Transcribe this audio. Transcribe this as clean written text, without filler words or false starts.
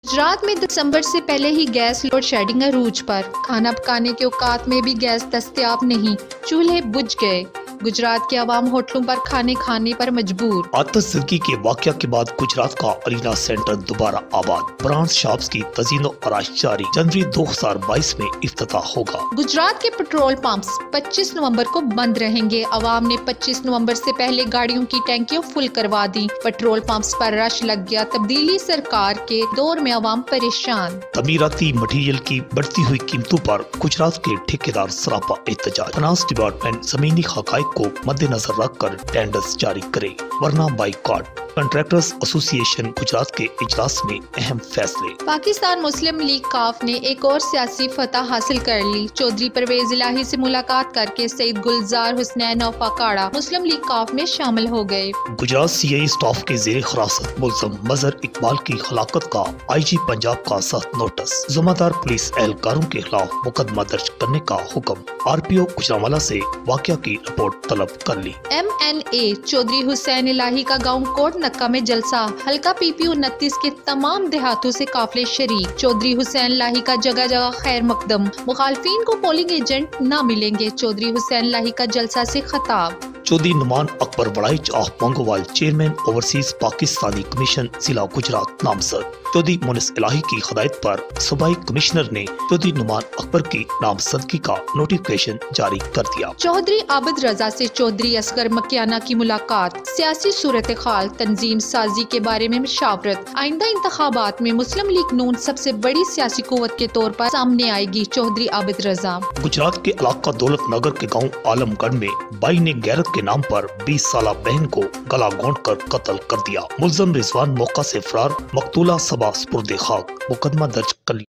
गुजरात में दिसंबर से पहले ही गैस लोड शेडिंग अरूज पर। खाना पकाने के औकात में भी गैस दस्तयाब नहीं, चूल्हे बुझ गए। गुजरात के अवाम होटलों पर खाने खाने पर मजबूर। आतशज़दगी के वाक़या के बाद गुजरात का अरीना सेंटर दोबारा आबाद। ब्रांड शॉप्स की तज़ीनो आराइश जारी। जनवरी 2022 में इफ्तिताह होगा। गुजरात के पेट्रोल पंप्स 25 नवंबर को बंद रहेंगे। अवाम ने 25 नवंबर से पहले गाड़ियों की टैंकियां फुल करवा दी। पेट्रोल पंप्स पर रश लग गया। तब्दीली सरकार के दौर में अवाम परेशान। तमीराती मटीरियल की बढ़ती हुई कीमतों पर गुजरात के ठेकेदार सरापा एहतजाज। फाइनेंस डिपार्टमेंट ज़मीनी हक़ाइक़ को मद्देनजर रखकर टेंडर्स जारी करे वरना बाइकॉट। कंट्रैक्टर्स एसोसिएशन गुजरात के इजलास में अहम फैसले। पाकिस्तान मुस्लिम लीग काफ ने एक और सियासी फतह हासिल कर ली। चौधरी परवेज इलाही से मुलाकात करके सईद गुलजार हुसनैन और फाकाड़ा मुस्लिम लीग काफ में शामिल हो गए। गुजरात सीआई स्टाफ के जेर हिरासत मुलज़म मजहर इकबाल की हलाकत का आईजी पंजाब का सख्त नोटिस। ज़िम्मेदार पुलिस एहलकारों के खिलाफ मुकदमा दर्ज करने का हुक्म। आरपीओ गुजरांवाला से वाक़या की रिपोर्ट तलब कर ली। MNA चौधरी हुसैन इलाही का गांव कोट नक्का में जलसा। हल्का PP 29 के तमाम देहातों से काफिले शरीक। चौधरी हुसैन इलाही का जगह जगह खैर मकदम। मुखालफिन को पोलिंग एजेंट न मिलेंगे। चौधरी हुसैन इलाही का जलसा से खिताब। Chaudhry Numan Akbar Waraich of Mangowal chairman overseas Pakistani commission जिला गुजरात नामजद। चौधरी मुनिस इलाही की हिदायत पर सूबाई कमिश्नर ने चौधरी नुमान अकबर की नामजदगी का नोटिफिकेशन जारी कर दिया। चौधरी आबिद रजा से चौधरी असगर मकियाना की मुलाकात। सियासी सूरत हाल, तंजीम साजी के बारे में मशावरत। आइंदा इंतखाबात में मुस्लिम लीग नून सबसे बड़ी सियासी कुव्वत के तौर पर सामने आएगी। चौधरी आबिद रजा। गुजरात के इलाका दौलत नगर के गाँव आलमगढ़ में बाई ने गैरत के नाम पर 20 साल बहन को गला घोंट कर कत्ल कर दिया। मुलज़म रिजवान मौका से फरार। मकतूला सबा सुपुर्द खाक। मुकदमा दर्ज कर लिया।